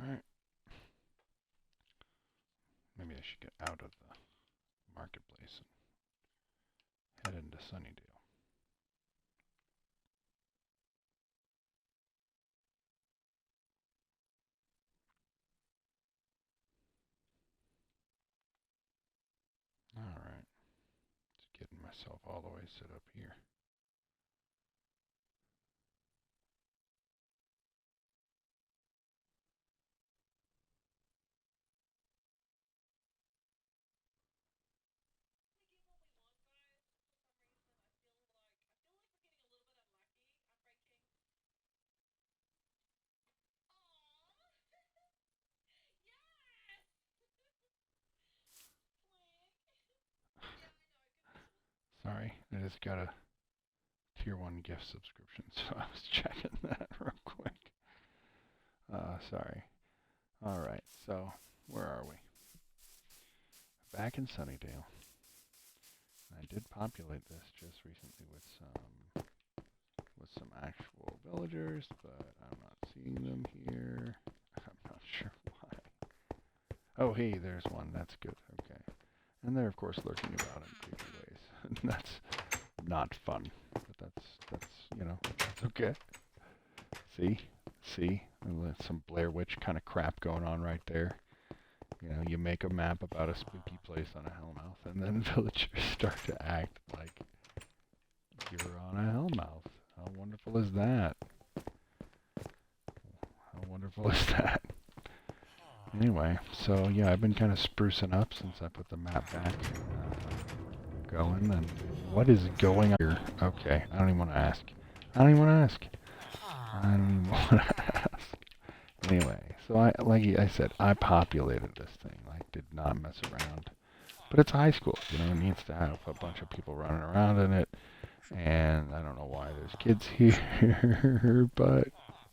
Alright. Maybe I should get out of the marketplace and head into Sunnydale. Alright. Just getting myself all the way set up here. Sorry, I just got a tier 1 gift subscription, so I was checking that real quick. Sorry. Alright, so where are we? Back in Sunnydale. I did populate this just recently with some actual villagers, but I'm not seeing them here. I'm not sure why. Oh, hey, there's one. That's good. Okay. And they're, of course, lurking about in creepy ways. That's not fun. But that's, you know, that's okay. See? Some Blair Witch kind of crap going on right there. You know, you make a map about a spooky place on a Hellmouth, and then villagers start to act like you're on a Hellmouth. How wonderful is that? How wonderful is that? Anyway, so yeah, I've been kind of sprucing up since I put the map back going, and what is going on here? Okay, I don't even want to ask. I don't even want to ask. Anyway, so like I said, I populated this thing. I did not mess around. But it's high school, you know, it needs to have a bunch of people running around in it. And I don't know why there's kids here, but,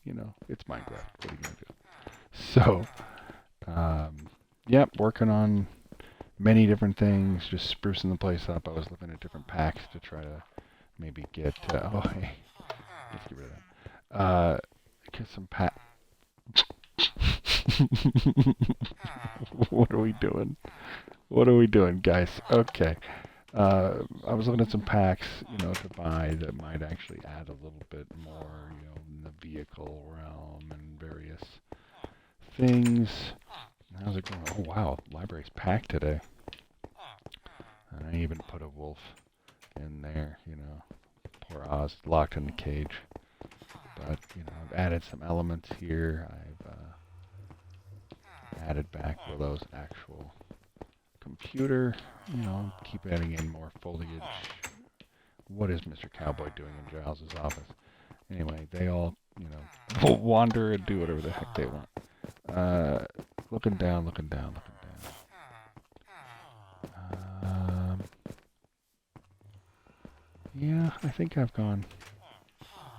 you know, it's Minecraft. What are you going to do? So, yep, working on many different things, just sprucing the place up. I was looking at different packs to try to maybe get, oh, hey, let's get rid of that. Get some What are we doing? What are we doing, guys? Okay. I was looking at some packs, you know, to buy that might actually add a little bit more, you know, in the vehicle realm and various things. How's it going? Oh, wow. Library's packed today. And I even put a wolf in there, you know. Poor Oz, locked in the cage. But, you know, I've added some elements here. I've added back Willow's actual computer. You know, keep adding in more foliage. What is Mr. Cowboy doing in Giles's office? Anyway, they all, you know, wander and do whatever the heck they want. Looking down. Yeah, I think I've gone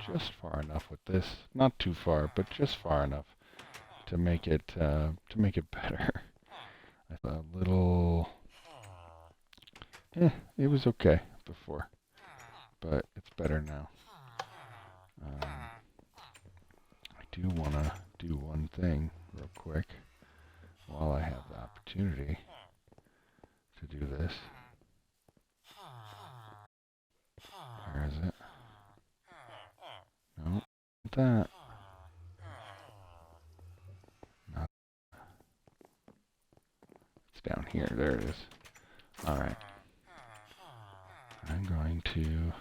just far enough with this. Not too far, but just far enough to make it better. A little, it was okay before, but it's better now. I do want to do one thing real quick while I have the opportunity to do this. Where is it? No, not that. Not. It's down here. There it is. All right. I'm going to.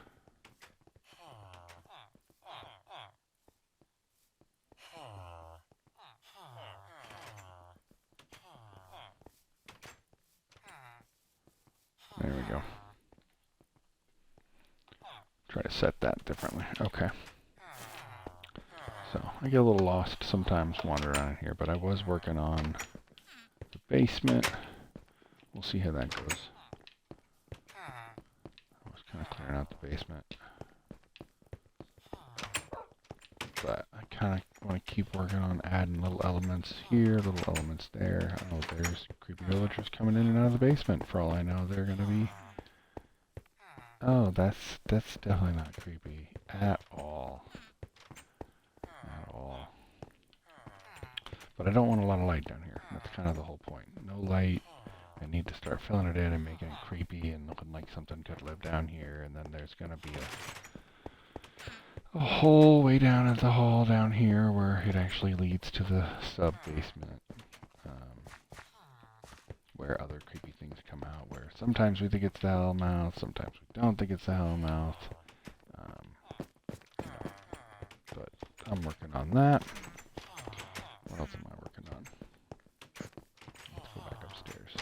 There we go. Try to set that differently. Okay. So I get a little lost sometimes wandering around here, but I was working on the basement. We'll see how that goes. I was kind of clearing out the basement. But I kind of want to keep working on adding little elements here, little elements there. Oh, there's creepy villagers coming in and out of the basement. For all I know, they're going to be... Oh, that's definitely not creepy at all. At all. But But I don't want a lot of light down here. That's kind of the whole point. No light. I need to start filling it in and making it creepy and looking like something could live down here. And then there's going to be a hole way down at the hall down here where it actually leads to the sub-basement. Where other creepy things come out. Where sometimes we think it's the Hellmouth, sometimes we don't think it's the Hellmouth. But I'm working on that. What else am I working on? Let's go back upstairs.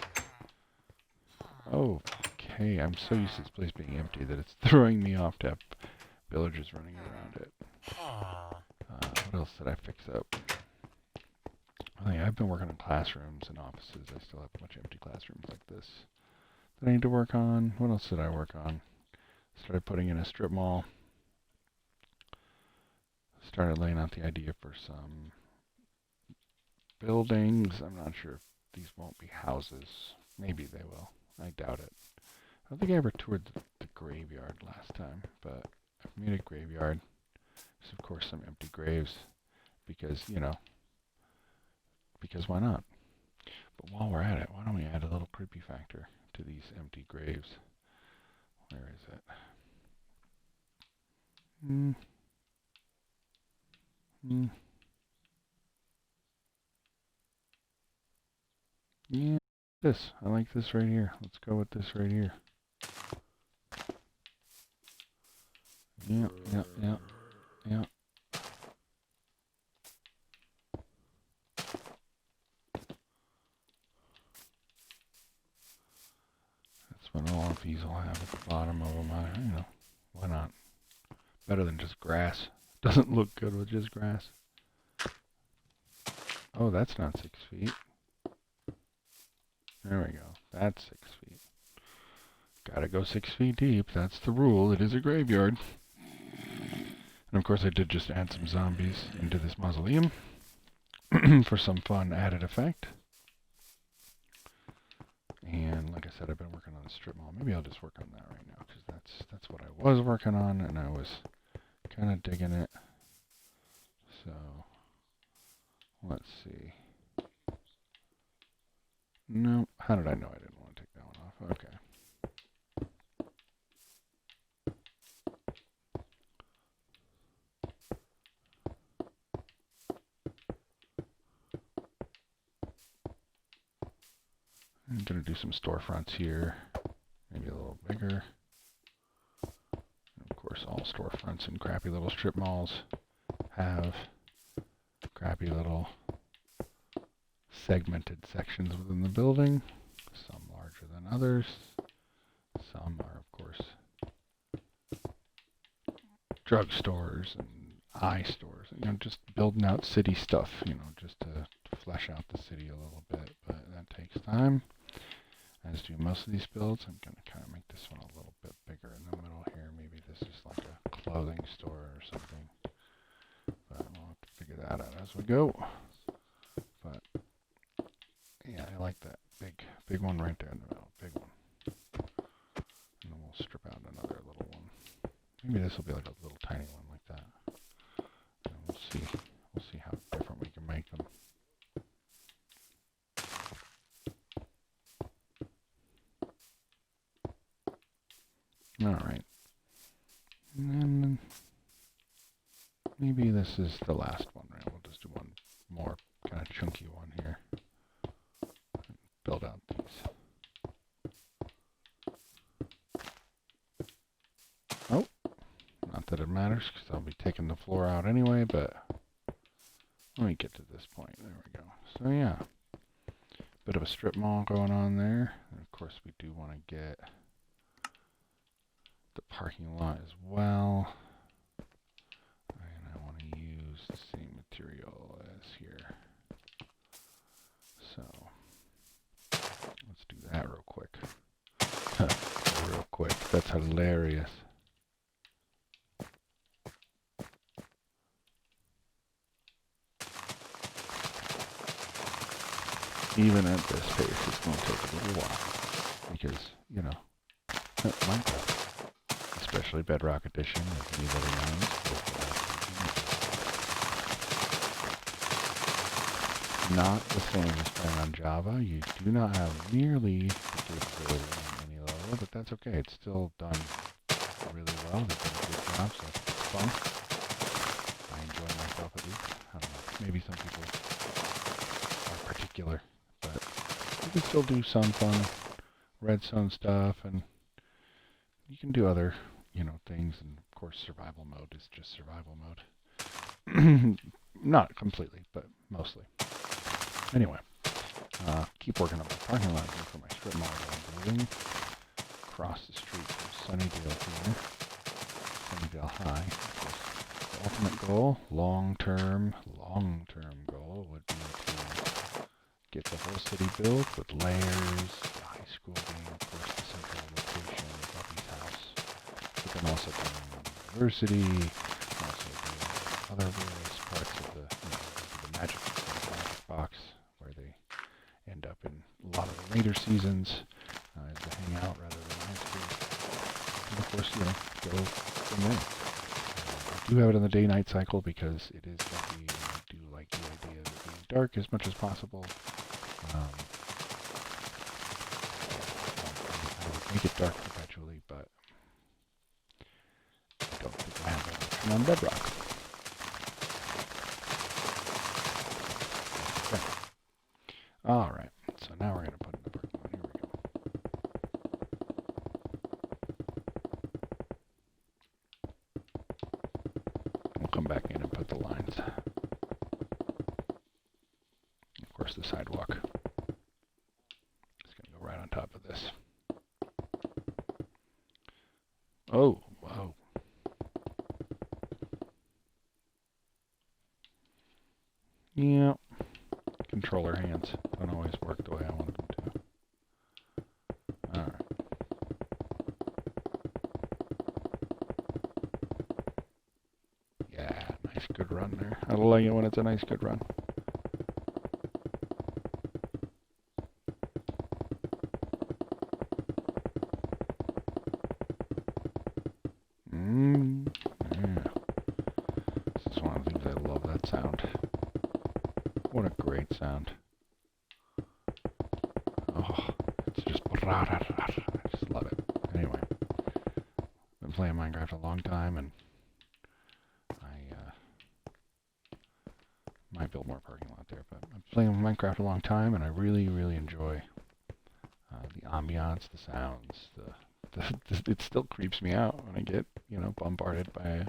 Okay, I'm so used to this place being empty that it's throwing me off to have villagers running around it. What else did I fix up? Oh yeah, I've been working on classrooms and offices. I still have a bunch of empty classrooms like this that I need to work on. What else did I work on? Started putting in a strip mall. Started laying out the idea for some buildings. I'm not sure if these won't be houses. Maybe they will. I doubt it. I don't think I ever toured the graveyard last time, but I've made a graveyard. There's of course some empty graves because, you know, because why not? But while we're at it, why don't we add a little creepy factor to these empty graves? Where is it? Yeah, this. I like this right here. Let's go with this right here. Yeah. That's what all of these will have at the bottom of them. You know, why not? Better than just grass. Doesn't look good with just grass. Oh, that's not 6 feet. There we go. That's 6 feet. Gotta go 6 feet deep. That's the rule. It is a graveyard. And of course I did just add some zombies into this mausoleum for some fun added effect. And like I said, I've been working on a strip mall. Maybe I'll just work on that right now because that's what I was working on and I was kind of digging it. So let's see. No, how did I know I didn't want to take that one off? Okay. I'm going to do some storefronts here, maybe a little bigger. And of course, all storefronts and crappy little strip malls have crappy little segmented sections within the building, some larger than others. Some are, of course, drugstores and eye stores. You know, just building out city stuff, you know, just to flesh out the city a little bit. But that takes time. As do most of these builds. I'm going to kind of make this one a little bit bigger in the middle here. Maybe this is like a clothing store or something. But we'll have to figure that out as we go. But yeah, I like that big one right there in the middle. Big one. And then we'll strip out another little one. Maybe this will be like a little tiny one like that. And we'll see. We'll see how different we can make them. Alright. And then maybe this is the last one, right? We'll just do one more kind of chunky one here. Build out these. Oh, not that it matters because I'll be taking the floor out anyway, but let me get to this point. There we go. So yeah, bit of a strip mall going on there. And of course we do want to get the parking lot as well. And I want to use the same material as here. So let's do that real quick. Real quick. That's hilarious. Even at this pace, it's going to take a little while. Because, you know, Minecraft. Especially Bedrock Edition, if anybody knows. not the same as playing on Java. You do not have nearly the capability on any level, but that's okay. It's still done really well. They've done a good job, so it's fun. I enjoy myself at least. I don't know. Maybe some people are particular, but you can still do some fun redstone stuff, and you can do other, things. And of course, survival mode is just survival mode. Not completely, but mostly. Anyway, keep working on my parking lot here for my strip mall that I'm building. Across the street from Sunnydale here. Sunnydale High. The ultimate goal, long-term goal would be to get the whole city built with layers, the high school being, of course, the central location of Buffy's house. But then also building on the university, also doing other various parts of the magic box, where they end up in a lot of the later seasons as they hang out rather than high school. And of course, go from there. I do have it on the day-night cycle because it is Buffy, and I do like the idea of it being dark as much as possible. I would make it dark perpetually, but I don't think I have that option on Bedrock. Okay. Alright, so now we're going to put in the parking lot. Here we go. We'll come back in and put the lines. Of course, the sidewalk is going to go right on top of this. Oh, whoa. Yeah. Controller hands don't always work the way I want them to. Alright. Yeah, nice good run there. I like it when it's a nice good run. Yeah. This is one of the things I love, that sound. What a great sound. Oh, it's just... I just love it. Anyway, been playing Minecraft a long time, and I might build more parking lot there, but I've been playing Minecraft a long time, and I really, really enjoy the ambiance, the sounds, it still creeps me out when I get, bombarded by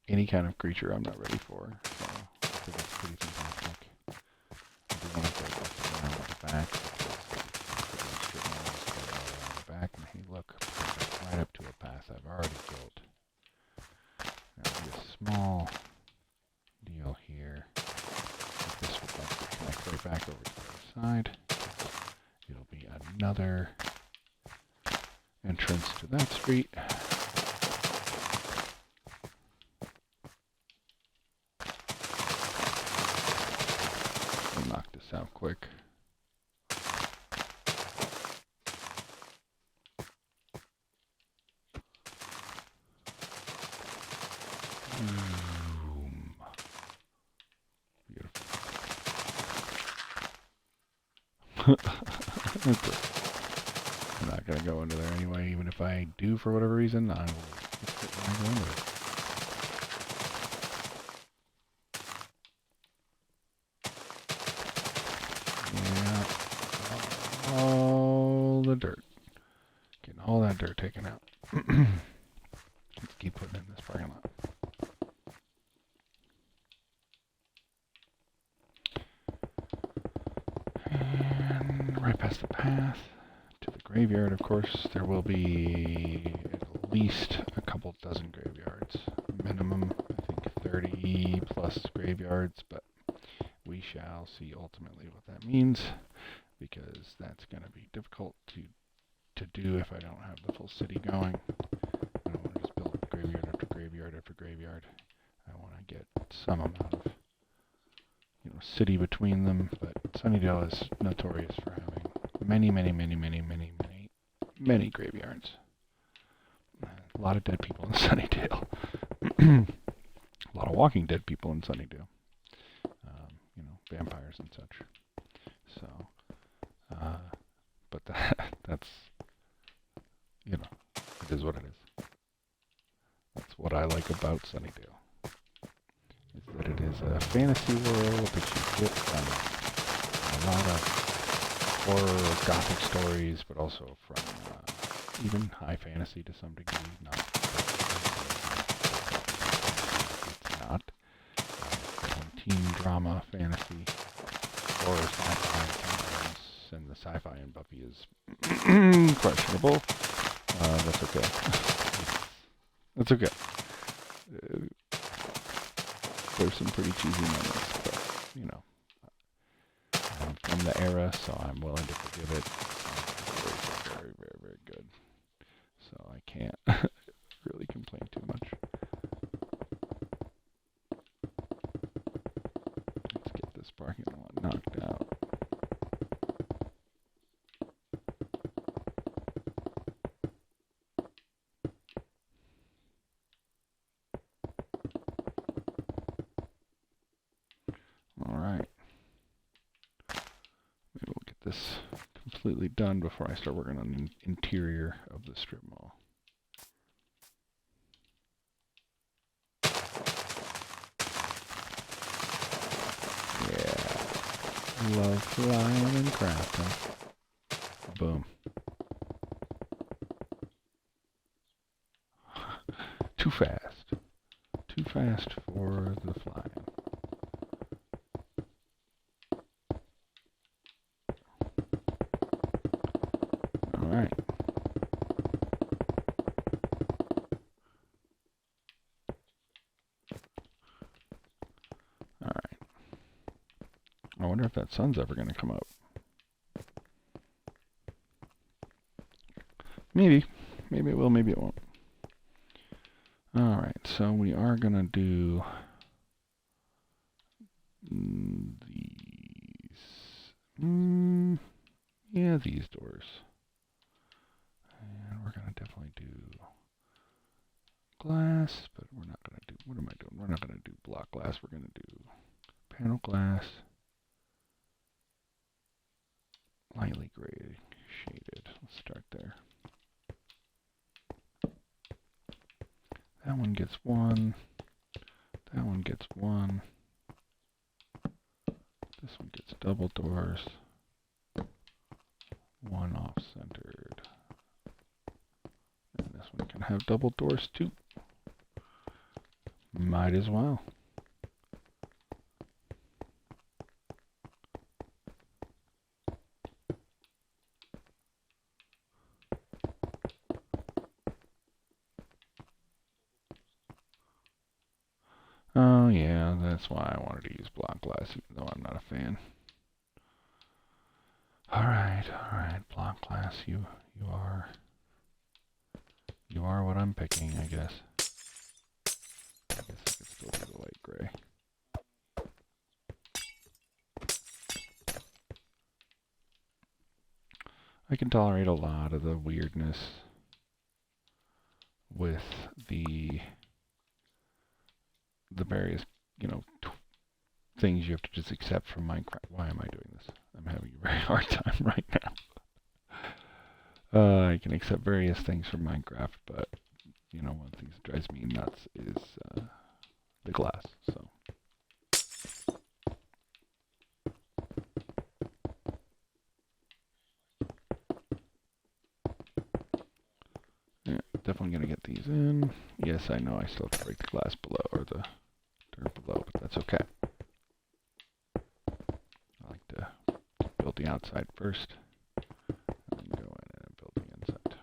any kind of creature I'm not ready for. So I think it's pretty fantastic. I do want to break off the ground at the back, around the back, and hey, look, right up to a path I've already built. There'll be a small deal here. This would like to connect right back over to the other side. It'll be another entrance to that street. We'll knock this out quick. Boom. Beautiful. I'm not going to go into there anyway. Even if I do for whatever reason, I will fix it when I go into it. Yeah. All the dirt. Getting all that dirt taken out. Let's keep putting in this parking lot. And right past the path to the graveyard, of course. There will be at least a couple dozen graveyards. Minimum, I think 30 plus graveyards, but we shall see ultimately what that means, because that's going to be difficult to do if I don't have the full city going. I don't want to just build graveyard after graveyard after graveyard. I want to get some amount of city between them, but Sunnydale is notorious for having many graveyards. A lot of dead people in Sunnydale. A lot of walking dead people in Sunnydale. vampires and such. So, but that's, you know, it is what it is. That's what I like about Sunnydale, is that it is a fantasy world that you get from a lot of horror, gothic stories, but also from even high fantasy to some degree. Not, it's not. Teen drama, fantasy, horror, sci-fi sometimes, and the sci-fi in Buffy is questionable. That's okay. That's okay. There's some pretty cheesy moments, but, you know, I'm from the era, so I'm willing to forgive it. It's very, very, very good. So I can't really complain too much. Let's get this parking lot knocked out. Alright. Maybe we'll get this completely done before I start working on the interior of the strip mall. Yeah. Love flying and crafting. Boom. Too fast. Too fast for the flying. Alright. Alright. I wonder if that sun's ever going to come up. Maybe. Maybe it will, maybe it won't. Alright, so we are going to do these. Yeah, these doors. And we're going to definitely do glass, but we're not going to do, what am I doing? We're not going to do block glass, we're going to do panel glass. Lightly gray shaded. Let's start there. That one gets one. That one gets one. This one gets double doors. One off-centered. And this one can have double doors too. Might as well. Oh yeah, that's why I wanted to use block glass, even though I'm not a fan. Alright, block glass, you are what I'm picking, I guess. I guess I could still do the light gray. I can tolerate a lot of the weirdness with the various, you know, things you have to just accept from Minecraft. Why am I doing this? I'm having a very hard time right now. I can accept various things from Minecraft, but, you know, one of the things that drives me nuts is the glass, so. Yeah, definitely going to get these in. Yes, I know I still have to break the glass below, or the dirt below, but that's okay. I like to build the outside first, and then go in and build the inside.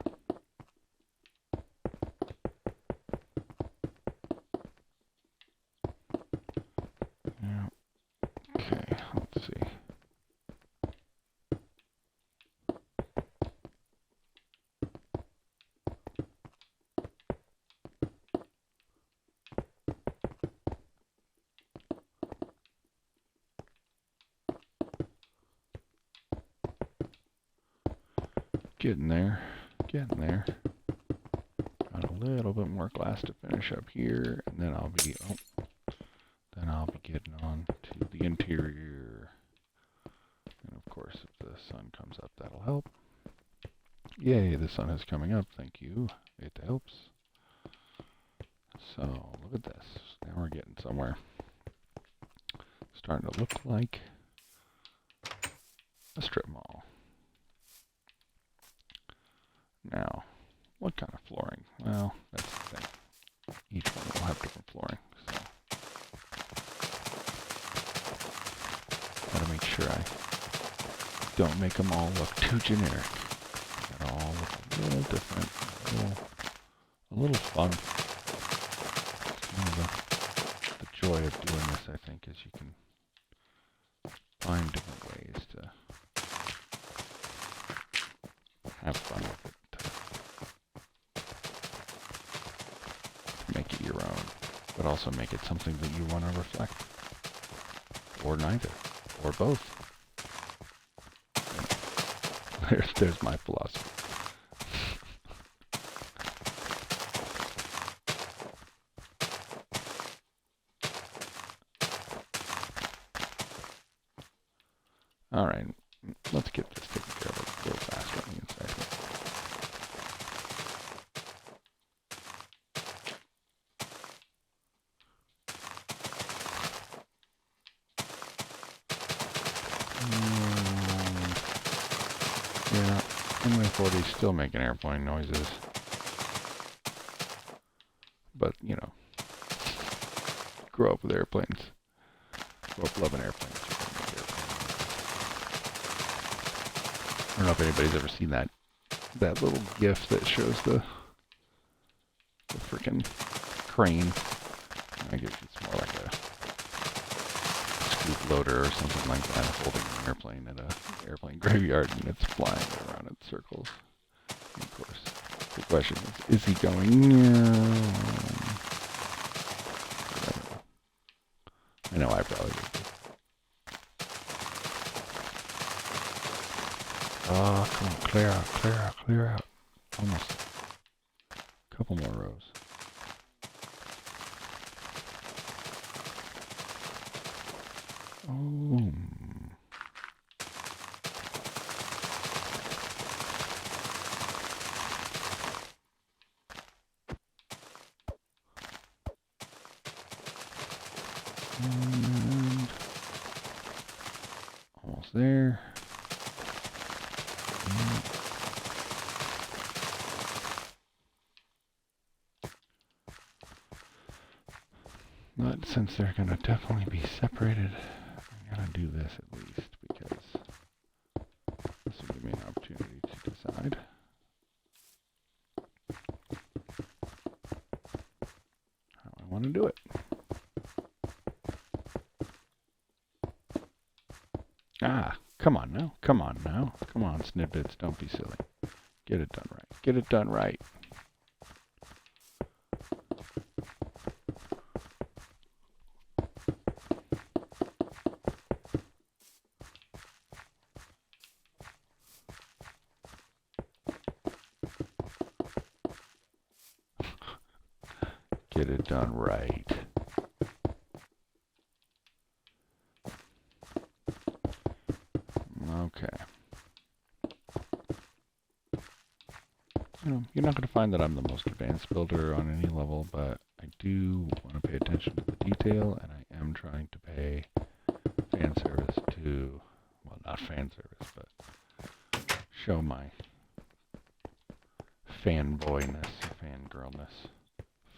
Yeah. Okay, let's see. Getting there. Got a little bit more glass to finish up here, and then I'll be getting on to the interior. That'll help. Yay, the sun is coming up. Thank you. It helps. So, look at this. Now we're getting somewhere. Starting to look like a strip mall. Now, what kind of flooring? Well, that's the thing. Each one will have different flooring, so gotta make sure I don't make them all look too generic. They all look a little different, a little fun. One of the joy of doing this, I think, is you can find different ways to have fun with it. Make it your own, but also make it something that you want to reflect. Or neither. Or both. There's my philosophy. Alright, let's get this taken care of real fast on the inside here. Yeah, MA-40's still making airplane noises. But, you know, grow up with airplanes. Grow up loving airplanes. I don't know if anybody's ever seen that little GIF that shows the freaking crane. I guess it's more like a scoop loader or something like that, holding an airplane at an airplane graveyard, and it's flying around in circles. And of course, the question is he going? No. I know I probably would. Oh, come on, clear out, clear out, clear out. Almost. A couple more rows. Oh. And almost there. But since they're going to definitely be separated, I'm going to do this at least, because this will give me an opportunity to decide how I want to do it. Ah, come on now, come on now, come on, Snidbits, don't be silly. Get it done right, get it done right. Get it done right. Okay. You know, you're not going to find that I'm the most advanced builder on any level, but I do want to pay attention to the detail, and I am trying to pay fan service to, well, not fan service, but show my fanboyness, fangirlness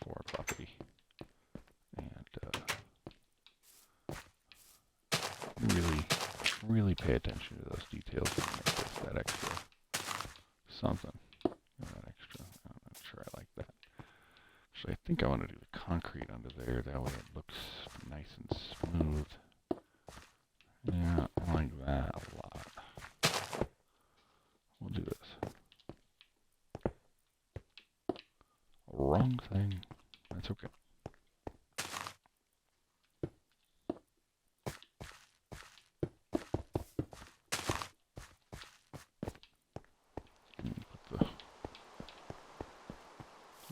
for Buffy. And really pay attention to those details and make this that extra something. That extra, I'm not sure I like that. Actually, I think I want to do the concrete under there, that way it looks nice and smooth. Yeah, I like that a lot. We'll do this. Wrong thing. That's okay.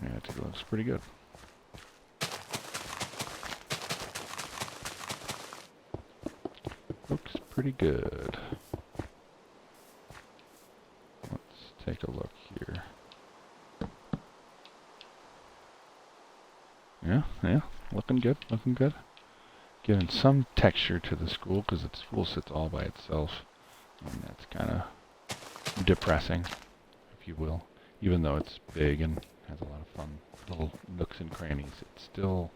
Yeah, it looks pretty good. Looks pretty good. looking good, looking good. Giving some texture to the school, because the school sits all by itself. And that's kind of depressing, if you will. Even though it's big and has a lot of fun little nooks and crannies, it still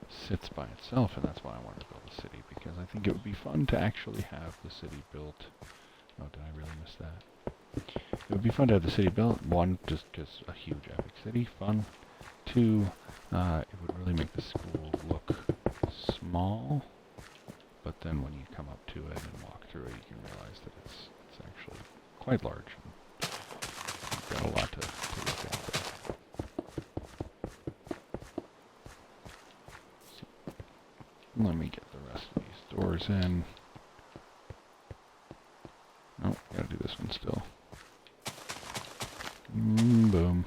sits by itself, and that's why I wanted to build a city, because I think it would be fun to actually have the city built. Oh, did I really miss that? It would be fun to have the city built. One, just because a huge epic city, fun. Two, it would really make the school look small, but then when you come up to it and walk through it, you can realize that it's actually quite large. And you've got a lot to look at there. So, let me get the rest of these doors in. Oh, gotta do this one still. Boom.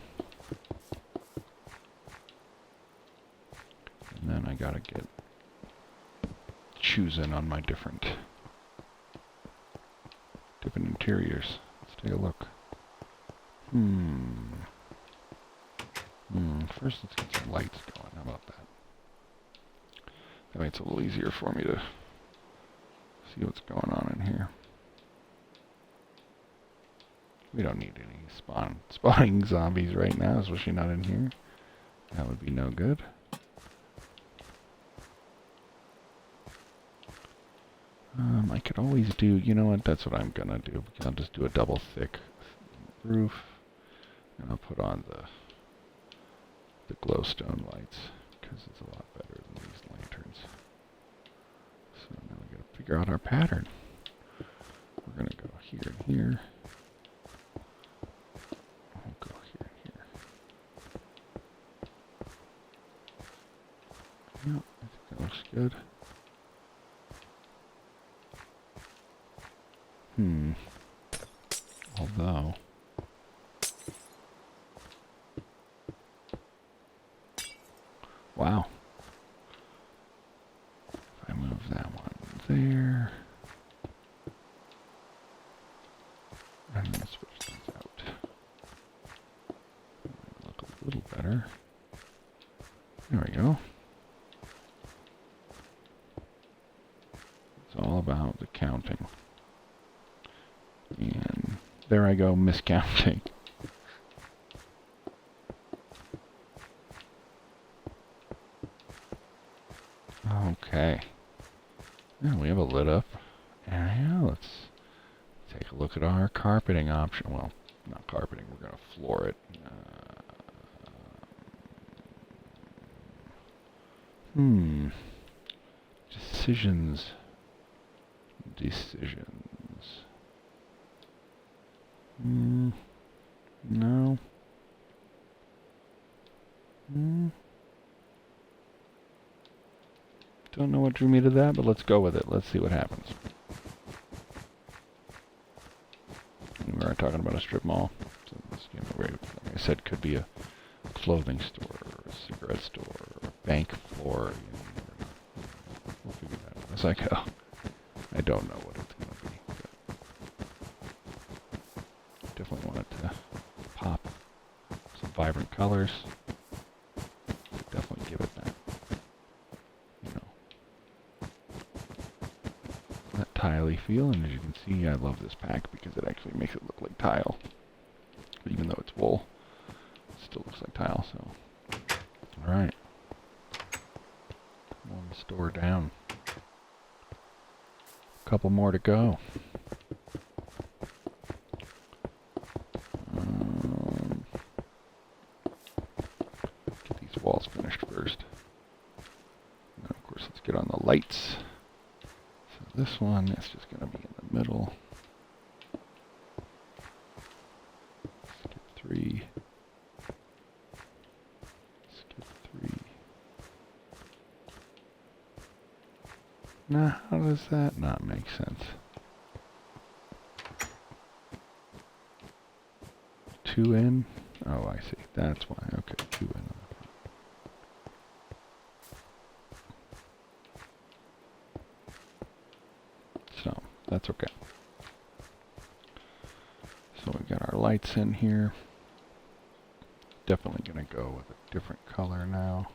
And then I gotta get choosing on my different interiors. Let's take a look. First let's get some lights going. How about that? That way it's a little easier for me to see what's going on in here. We don't need any spawning zombies right now, especially not in here. That would be no good. I could always do, you know what, that's what I'm gonna do. I'll just do a double thick roof, and I'll put on the glowstone lights, because it's a lot better than these lanterns. So now we gotta figure out our pattern. We're gonna go here and here. We'll go here and here. Yeah, I think that looks good. Although, wow. If I move that one there, and then switch these out, look a little better. There we go. It's all about the counting. And there I go, miscounting. Okay. Now we have a lit up area. Let's take a look at our carpeting option. Well, not carpeting, we're going to floor it. Decisions. No. Don't know what drew me to that, but let's go with it. Let's see what happens. And we are talking about a strip mall. So this game, like I said, could be a clothing store, or a cigarette store, or a bank floor. You know, we'll figure that out as I go. I don't know what it's going to be. But definitely want it to pop some vibrant colors. Definitely give it that, you know, that tiley feel. And as you can see, I love this pack because it actually makes it look like tile. Even though it's wool, it still looks like tile. So, all right, one store down. Couple more to go. Get these walls finished first. And of course, let's get on the lights. So this one is just going to be in the middle. Skip 3. Skip 3. Now, how does that not make sense? 2 in? Oh, I see. That's why. Okay, 2 in. So, that's okay. So we've got our lights in here. Definitely going to go with a different color now.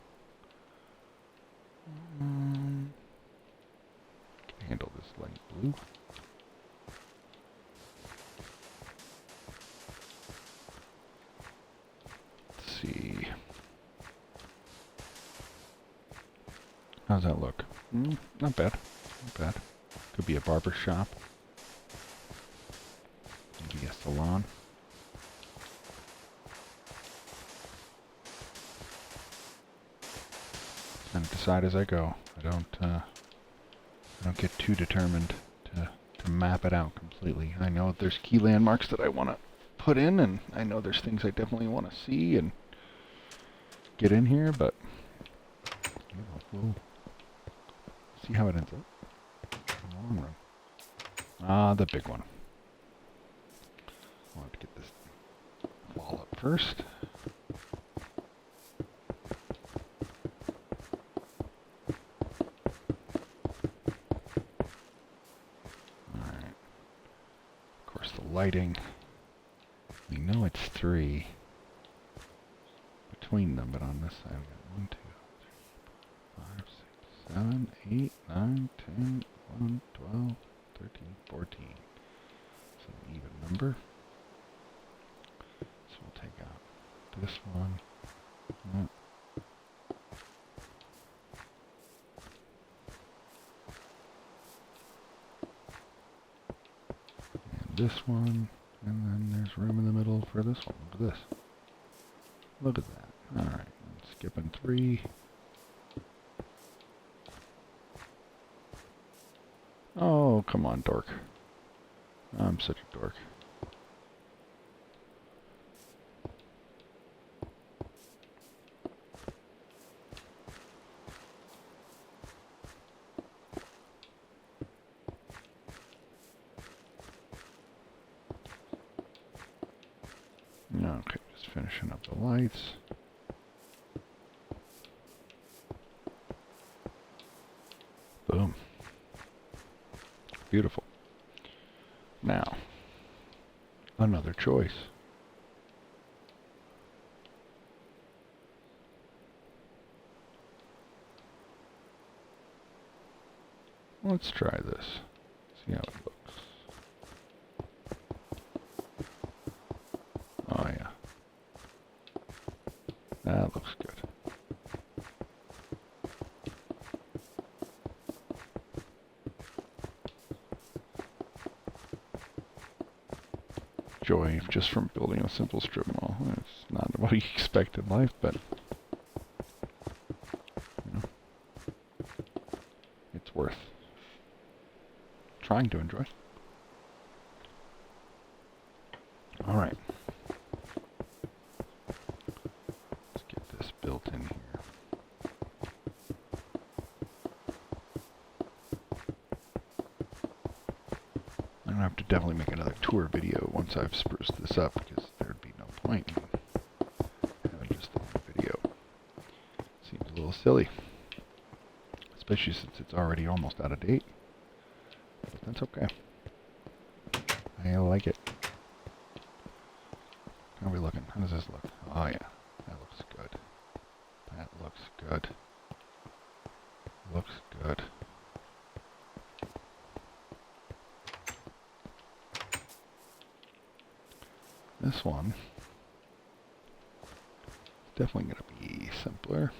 blue. Let's see. How's that look? Not bad. Not bad. Could be a barber shop. Maybe a salon. And decide as I go. I don't get too determined to map it out completely. I know there's key landmarks that I want to put in, and I know there's things I definitely want to see and get in here, but we'll see how it ends up in the long run. Ah, the big one. I'll have to get this wall up first. Alright. Of course, the lighting. We know it's 3 between them, but on this side we got 1, 2, 3, 4, 5, 6, 7, 8, 9, 10, 11, 12, 13, 14. It's an even number. So we'll take out this one. And this one. And then there's room in the middle for this one. Look at this. Look at that. Alright. Skipping 3. Oh, come on, dork. I'm such a dork. Okay, just finishing up the lights. Boom. Beautiful. Now, another choice. Let's try this. See how it looks. Oh yeah. That looks good. Joy just from building a simple strip mall. It's not what you expect in life, but you know, it's worth trying to enjoy. All right. Let's get this built in here. I'm gonna have to definitely make another tour video once I've spruced this up, because there'd be no point in having just the one video. Seems a little silly, especially since it's already almost out of date. But that's okay. I like it. How are we looking? How does this look? Oh yeah, that looks good. That looks good. Looks good. This one is definitely going to be simpler.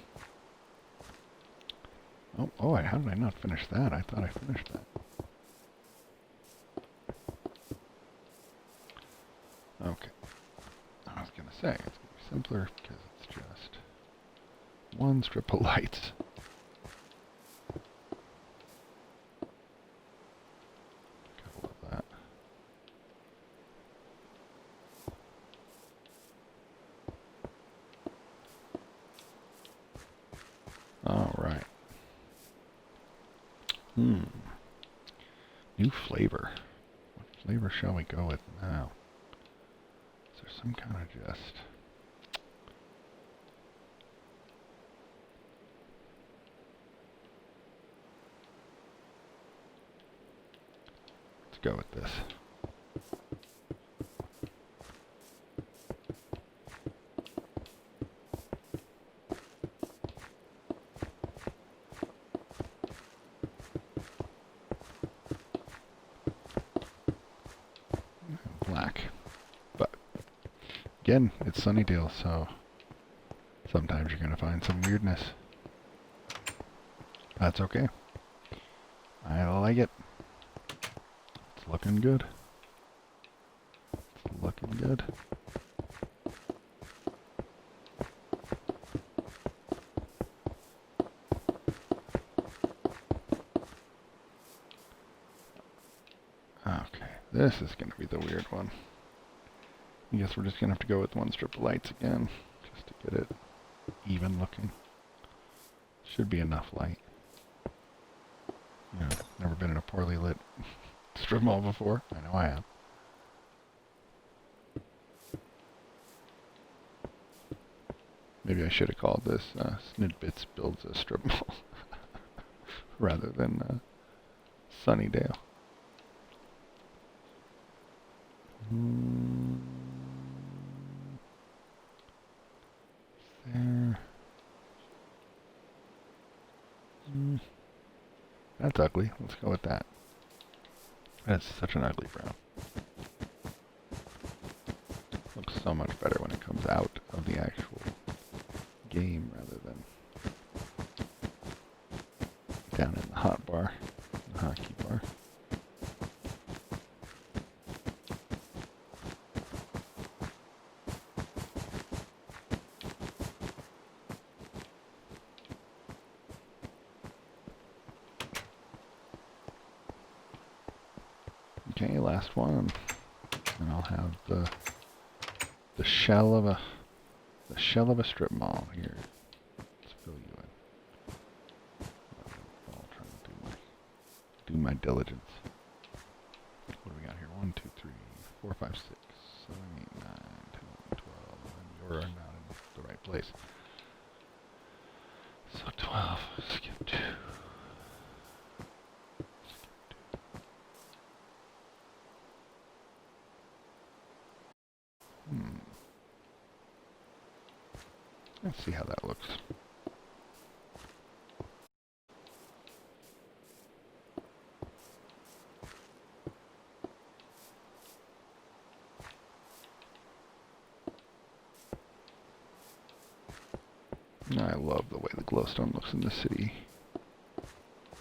Oh, how did I not finish that? I thought I finished that. Okay. I was going to say, it's going to be simpler because it's just one strip of lights. Couple of that. All right. New flavor. What flavor shall we go with now? Is there some kind of just... Let's go with this. again, it's Sunnydale, so sometimes you're going to find some weirdness. That's okay. I like it. It's looking good. It's looking good. Okay, this is going to be the weird one. I guess we're just going to have to go with one strip of lights again, just to get it even looking. Should be enough light. You know, never been in a poorly lit strip mall before. I know I have. Maybe I should have called this Snidbits Builds a Strip Mall rather than Sunnydale. There. That's ugly. Let's go with that. That's such an ugly brown. Looks so much better when it comes out of the actual game rather than down in the hot bar, the hockey bar. Okay, last one, and I'll have the shell of a strip mall here. Let's fill you in. I'll try to do my diligence. What do we got here? 1, 2, 3, 4, 5, 6, 7, 8, 9, 10, 11, 12, and you're not in the right place. So 12, skip 2. Let's see how that looks. I love the way the glowstone looks in the city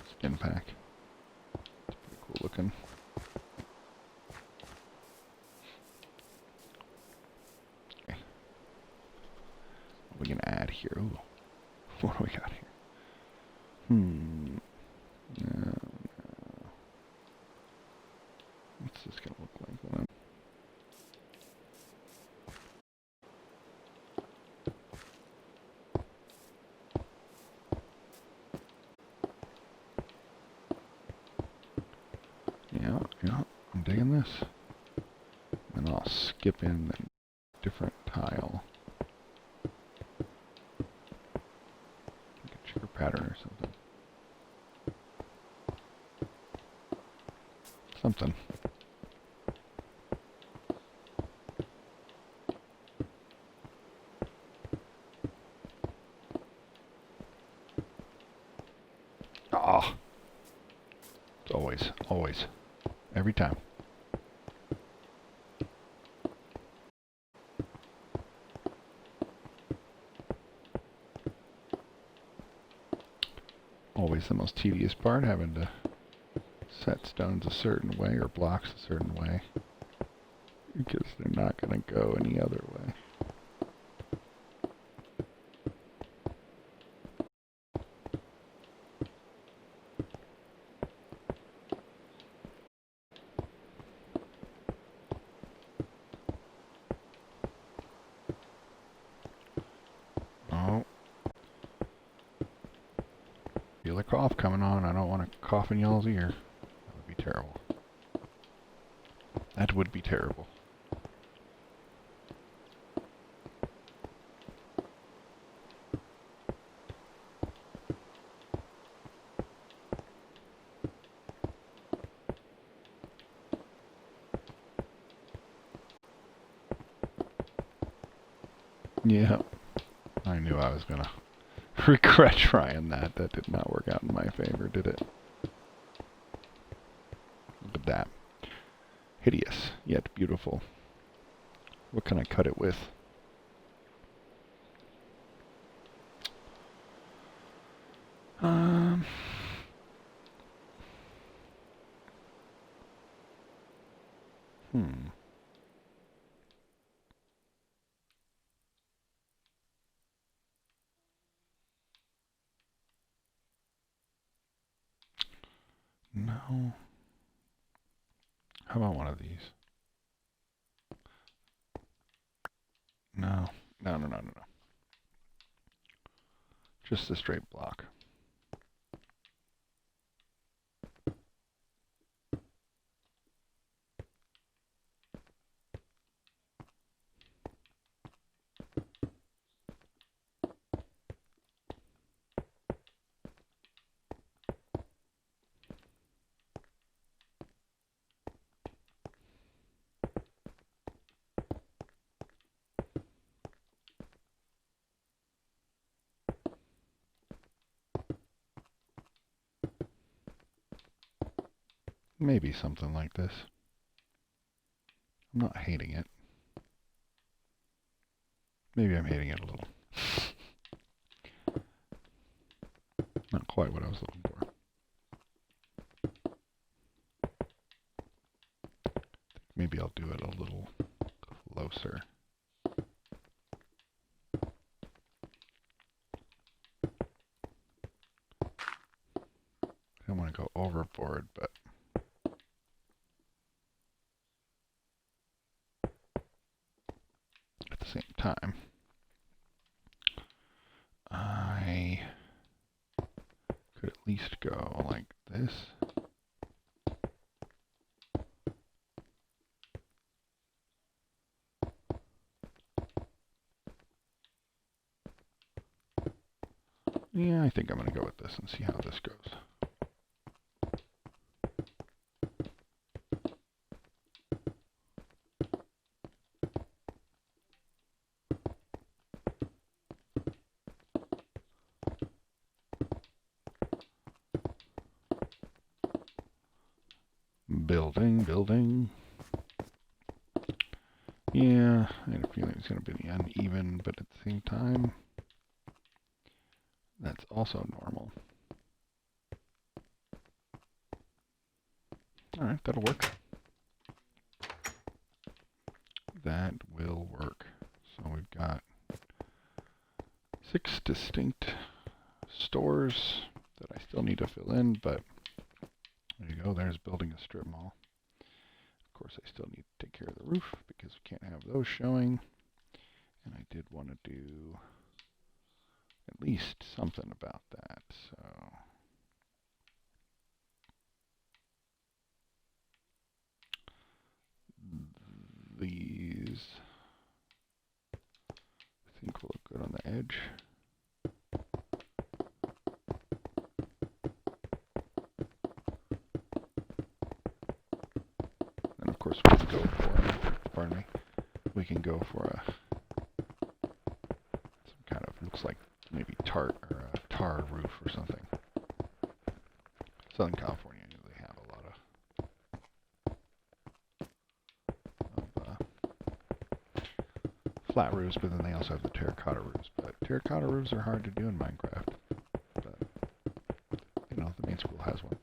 skin pack. It's pretty cool looking. Okay. What are we gonna add here? Ooh. What do we got here? No. What's this gonna look like when I'm... Yeah, I'm digging this. And I'll skip in the different tile. Like a checker pattern or something. Something. Ah. Always. Every time. Always the most tedious part, having to set stones a certain way or blocks a certain way. Because they're not going to go any other way. Oh. Feel a cough coming on. I don't want to cough in y'all's ear. That would be terrible. That would be terrible. Yeah, I knew I was gonna regret trying that. That did not work out in my favor, did it? Look at that. Hideous, yet beautiful. What can I cut it with? Um, hmm. No. How about one of these? No. No, no, no, no, no. Just a straight block. Maybe something like this. I'm not hating it. Maybe I'm hating it a little. Not quite what I was looking for. Maybe I'll do it a little closer. I don't want to go overboard, but at the same time, I could at least go like this. Yeah, I think I'm going to go with this and see how this goes. Building. Yeah, I had a feeling it's going to be uneven, but at the same time, that's also normal. All right, that'll work. That will work. So we've got 6 distinct stores that I still need to fill in, but there you go. There's building a strip mall. Of course, I still need to take care of the roof because we can't have those showing. And I did want to do at least something about that. So these I think will look good on the edge. And of course we can go for, pardon me, we can go for a some kind of, looks like maybe tar roof or something. Southern California usually have a lot of flat roofs, but then they also have the terracotta roofs. But terracotta roofs are hard to do in Minecraft. But, you know, the main school has one.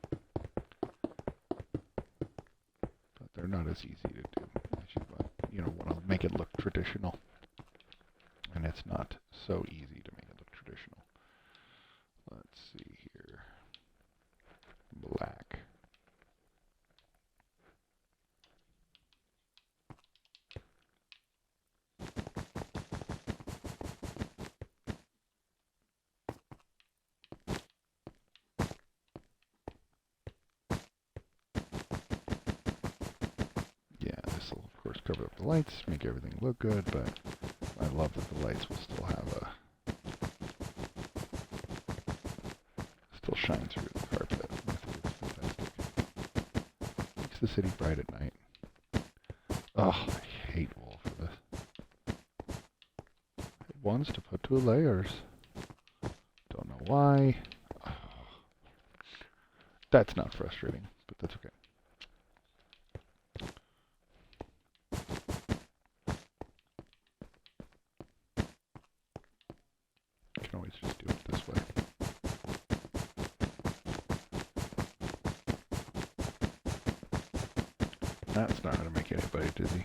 But they're not as easy to do as you want to make it look traditional. And it's not so easy to make it look traditional. Let's see here. Black. Yeah, this will of course cover up the lights, make everything look good, but I love that the lights will still have still shine through the carpet. I think it's fantastic. Makes the city bright at night. Oh, I hate wool for this. It wants to put 2 layers. Don't know why. Oh, that's not frustrating, but that's okay. You can always just do it this way. That's not going to make anybody dizzy.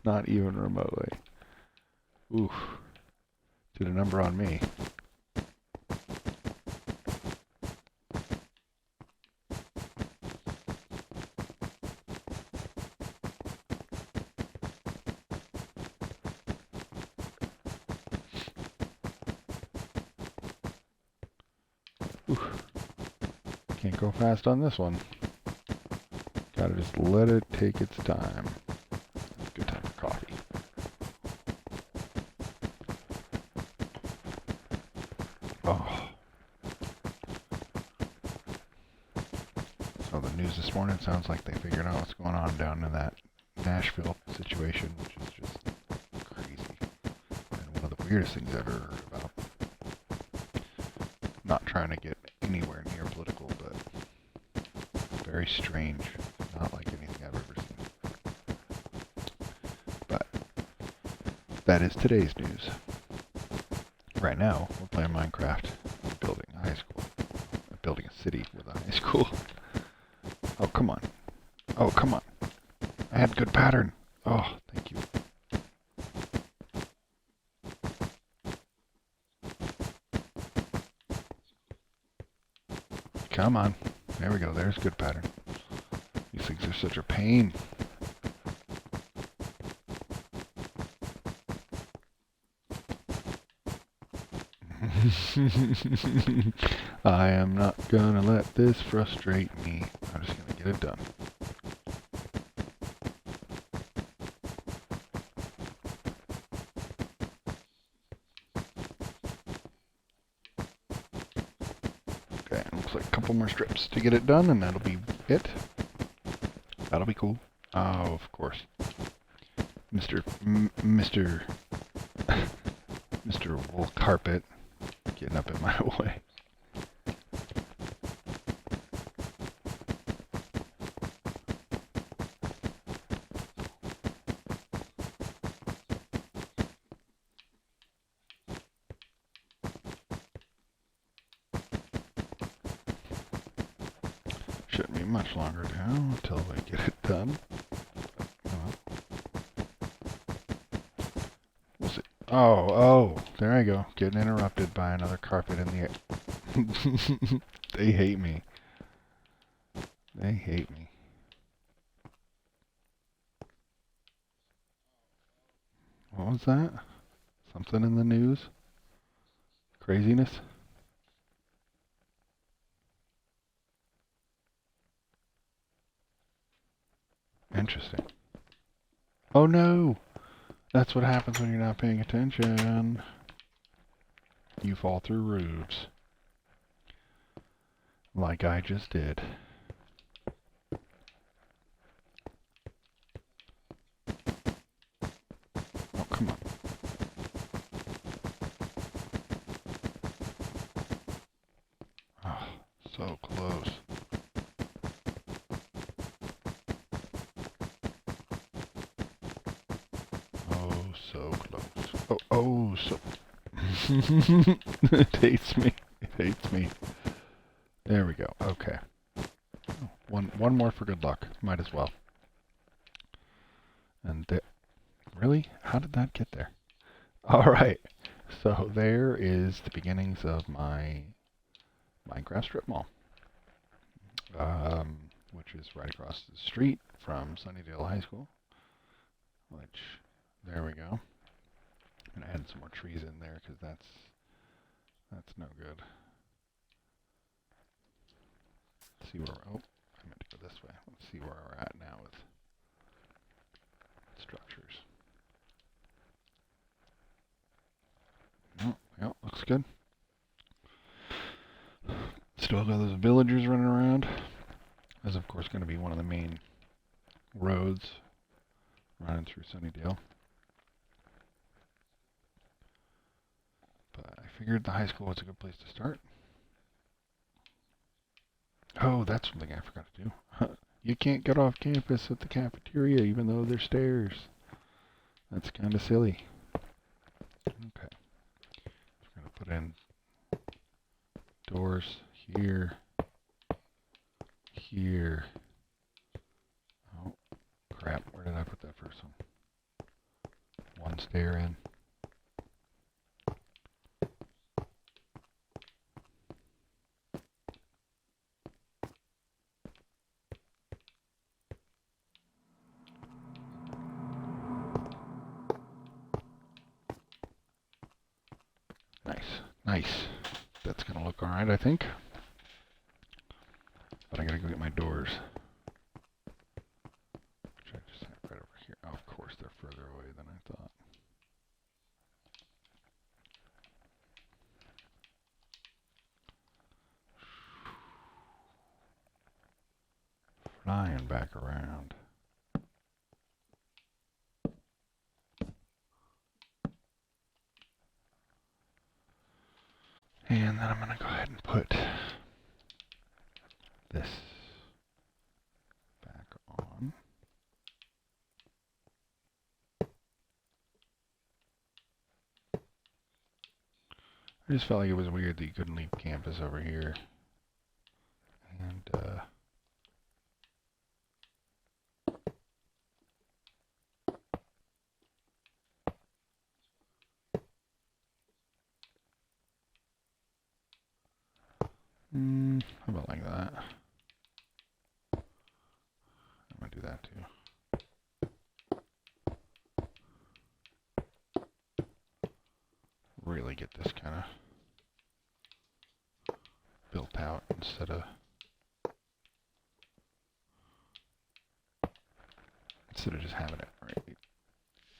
Not even remotely. Oof. Did a number on me. Oof. Can't go fast on this one. Gotta just let it take its time. Good time for coffee. Oh. So the news this morning sounds like they figured out what's going on down in that Nashville situation, which is just crazy. And one of the weirdest things I've ever heard about. Not trying to get anywhere near political, but very strange. Not like anything I've ever seen. But that is today's news. Right now, we're playing Minecraft. I'm building a high school. I'm building a city with a high school. Oh, come on. Oh, come on. I had good pattern. Oh, thank you. Come on. There we go. There's good pattern. These things are such a pain. I am not gonna let this frustrate me. I'm just gonna get it done. Okay, looks like a couple more strips to get it done, and that'll be it. That'll be cool. Oh, of course. Mr. Wool Carpet getting up in my way. Shouldn't be much longer now until we get it done. We'll see. Oh, there I go. Getting interrupted by another carpet in the air. They hate me. They hate me. What was that? Something in the news? Craziness? Interesting. Oh no! That's what happens when you're not paying attention. You fall through roofs. Like I just did. Oh, come on. Oh, so close. Oh, so close. Oh, so... It hates me. It hates me. There we go. Okay. Oh, one more for good luck. Might as well. And really? How did that get there? All right. So there is the beginnings of my Minecraft strip mall, which is right across the street from Sunnydale High School. Which, there we go. I'm gonna add some more trees in there because that's no good. Let's see where I meant to go this way. Let's see where we're at now with structures. Oh, yeah, looks good. Still got those villagers running around. That's of course going to be one of the main roads running through Sunnydale. But I figured the high school was a good place to start. Oh, that's something I forgot to do. You can't get off campus at the cafeteria even though there's stairs. That's kind of silly. Okay. We're going to put in doors here, here, stair in. Nice, nice. That's gonna look alright, I think. But I gotta go get my doors. Which I just have right over here. Oh, of course, they're further away than I thought. Flying back around. And then I'm gonna go ahead and put this back on. I just felt like it was weird that you couldn't leave campus over here. And, how about like that? I'm gonna do that too. Really get this kind of built out instead of just having it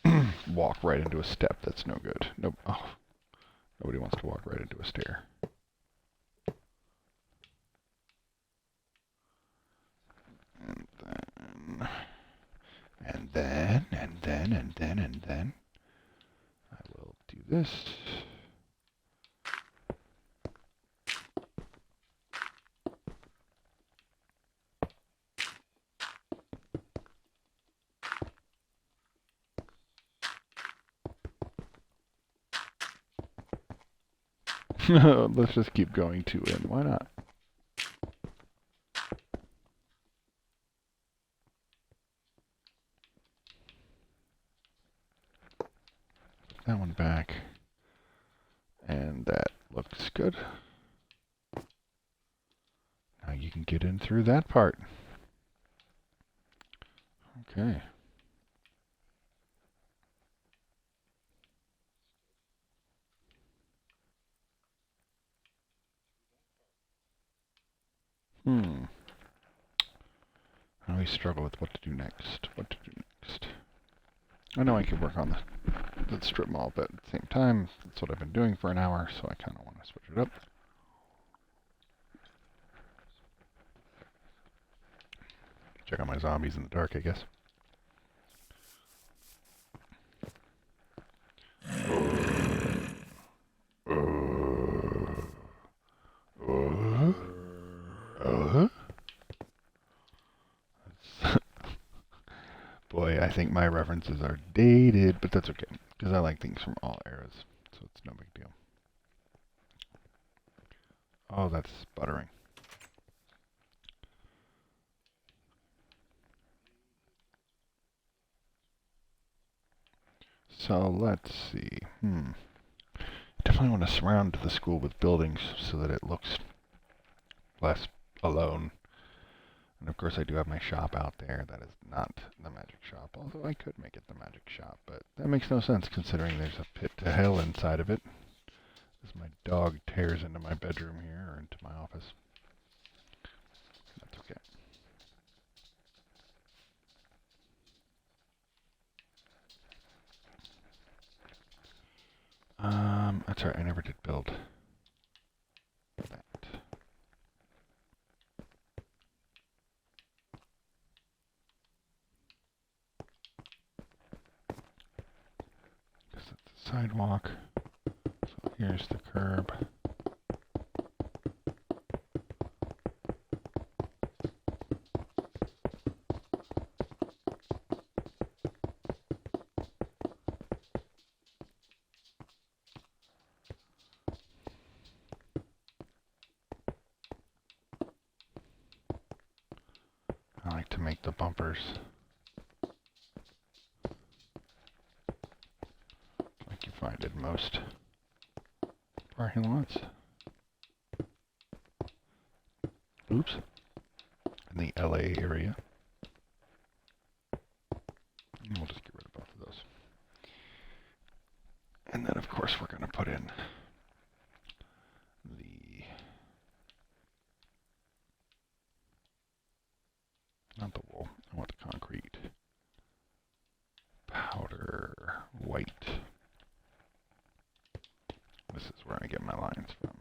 right. Walk right into a step. That's no good. Nope. Oh, nobody wants to walk right into a stair. And then I will do this. Let's just keep going 2 in. Why not? That one back. And that looks good. Now you can get in through that part. Okay. I always struggle with what to do next. I know I could work on the strip mall, but at the same time, that's what I've been doing for an hour, so I kind of want to switch it up. Check out my zombies in the dark, I guess. Boy, I think my references are dated, but that's okay, because I like things from all eras, so it's no big deal. Oh, that's sputtering. So let's see. Definitely want to surround the school with buildings so that it looks less alone. And of course I do have my shop out there. That is not the magic shop, although I could make it the magic shop, but that makes no sense considering there's a pit to hell inside of it. As my dog tears into my bedroom here, or into my office. That's okay. That's right, I never did build that. Because it's a sidewalk. So here's the curb. I like to make the bumpers did most parking lots. Oops. In the LA area. And we'll just get rid of both of those. And then, of course, we're going to put in the, not the wool, I want the concrete. Powder white. This is where I get my lines from.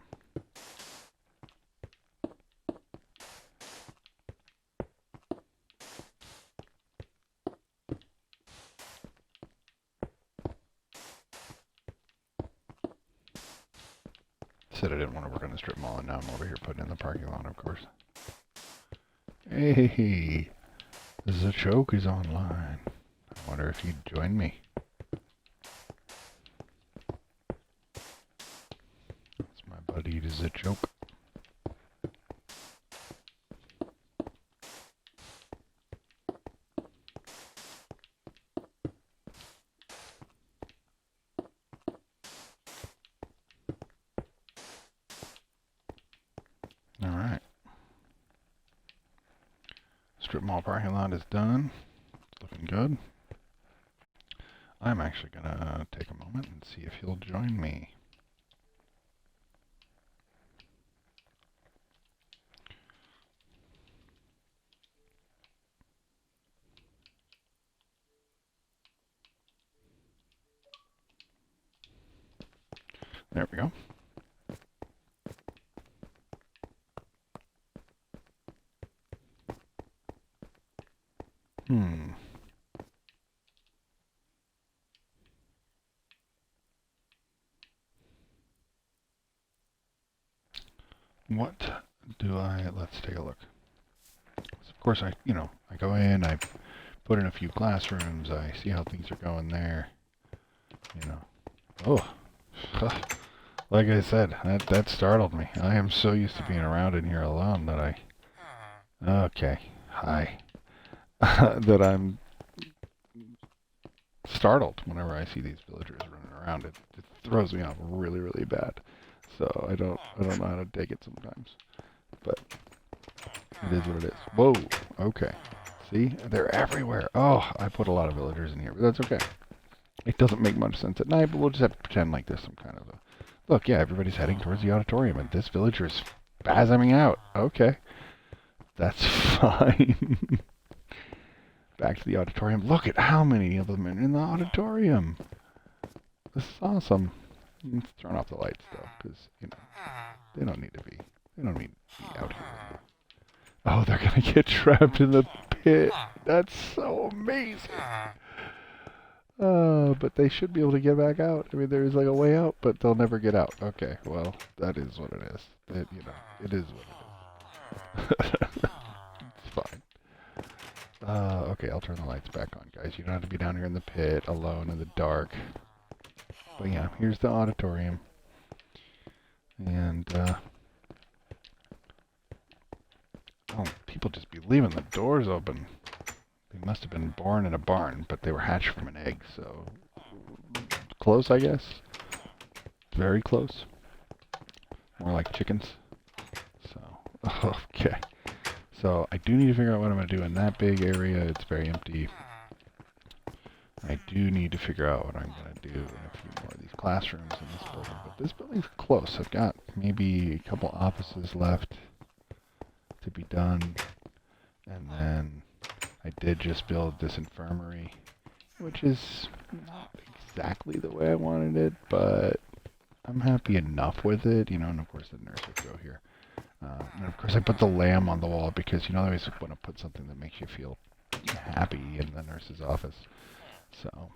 Said I didn't want to work on the strip mall, and now I'm over here putting in the parking lot, of course. Hey, Zachoke is online. I wonder if he'd join me. That's my buddy Zachoke. Alright. Strip mall parking lot is done. It's looking good. I'm actually going to take a moment and see if he'll join me. There we go. What do I, let's take a look. So of course I go in, I put in a few classrooms, I see how things are going there, Oh, like I said, that startled me. I am so used to being around in here alone that okay, hi, that I'm startled whenever I see these villagers running around. It throws me off really, really bad. So I don't know how to take it sometimes. But it is what it is. Whoa, okay. See? They're everywhere. Oh, I put a lot of villagers in here, but that's okay. It doesn't make much sense at night, but we'll just have to pretend like there's some kind of a... Look, yeah, everybody's heading towards the auditorium, and this villager's spasming out. Okay. That's fine. Back to the auditorium. Look at how many of them are in the auditorium. This is awesome. Let's turn off the lights, though, because, they don't need to be out here. Oh, they're going to get trapped in the pit. That's so amazing. But they should be able to get back out. I mean, there is like a way out, but they'll never get out. Okay, well, that is what it is. It is what it is. It's fine. Okay, I'll turn the lights back on, guys. You don't have to be down here in the pit, alone in the dark. But yeah, here's the auditorium. And, oh, people just be leaving the doors open. They must have been born in a barn, but they were hatched from an egg, so... Close, I guess? Very close. More like chickens. So, okay. So, I do need to figure out what I'm going to do in that big area. It's very empty. I do need to figure out what I'm going to do in a few more of these classrooms in this building. But this building's close. I've got maybe a couple offices left to be done. And then I did just build this infirmary, which is not exactly the way I wanted it, but I'm happy enough with it, and of course the nurse would go here. And of course I put the lamb on the wall because, I always want to put something that makes you feel happy in the nurse's office. So,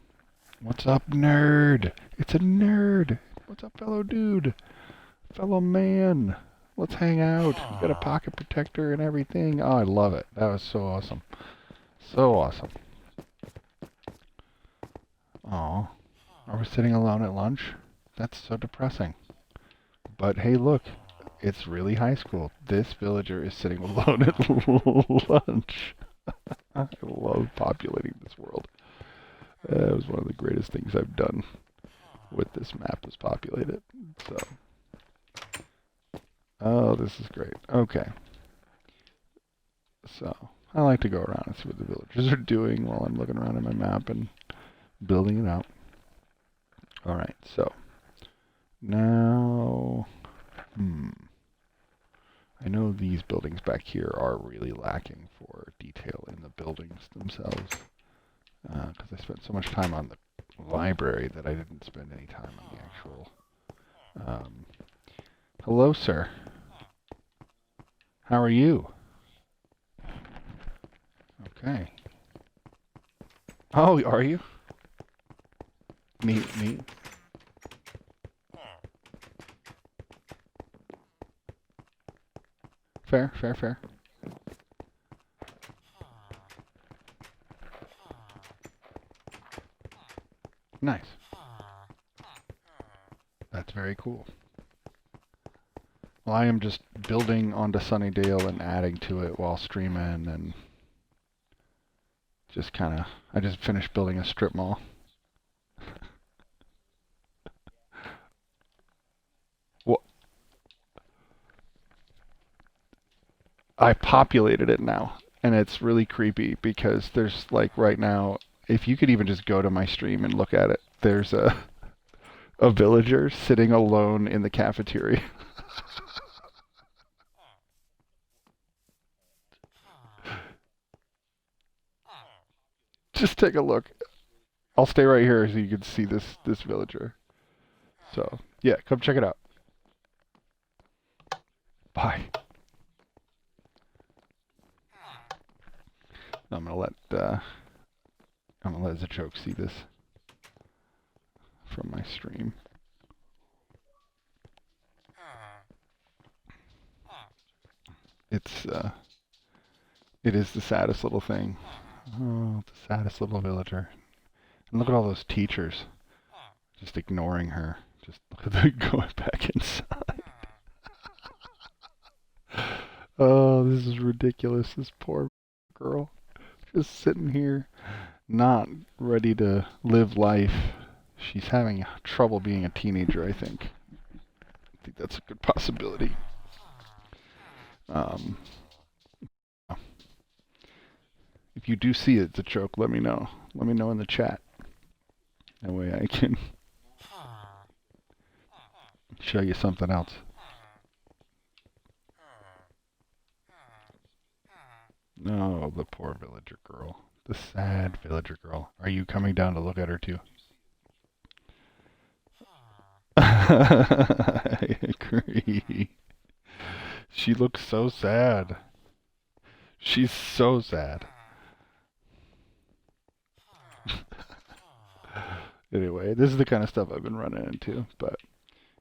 what's up, nerd? It's a nerd. What's up, fellow dude? Fellow man. Let's hang out. You got a pocket protector and everything. Oh, I love it. That was so awesome. So awesome. Aw. Are we sitting alone at lunch? That's so depressing. But hey, look. It's really high school. This villager is sitting alone at lunch. I love populating this world. It was one of the greatest things I've done. with this map is populated. So, oh, this is great. Okay. So, I like to go around and see what the villagers are doing while I'm looking around at my map and building it out. Alright, so, now, I know these buildings back here are really lacking for detail in the buildings themselves, because I spent so much time on the library that I didn't spend any time on the actual... hello, sir. How are you? Okay. Oh, are you? Neat. Fair. Nice. That's very cool. Well, I am just building onto Sunnydale and adding to it while streaming, and just kind of... I just finished building a strip mall. Well, I populated it now, and it's really creepy because there's, like, right now, if you could even just go to my stream and look at it, there's a villager sitting alone in the cafeteria. Just take a look. I'll stay right here so you can see this villager. So, yeah, come check it out. Bye. I'm gonna let Zachoke see this from my stream. It is the saddest little thing. Oh, the saddest little villager. And look at all those teachers just ignoring her. Just look at them going back inside. Oh, this is ridiculous. This poor girl. Just sitting here, not ready to live life. She's having trouble being a teenager, I think. I think that's a good possibility. If you do see it, Zachoke, let me know. Let me know in the chat. That way I can show you something else. Oh, the poor villager girl. The sad villager girl. Are you coming down to look at her too? I agree. She looks so sad. She's so sad. Anyway, this is the kind of stuff I've been running into. But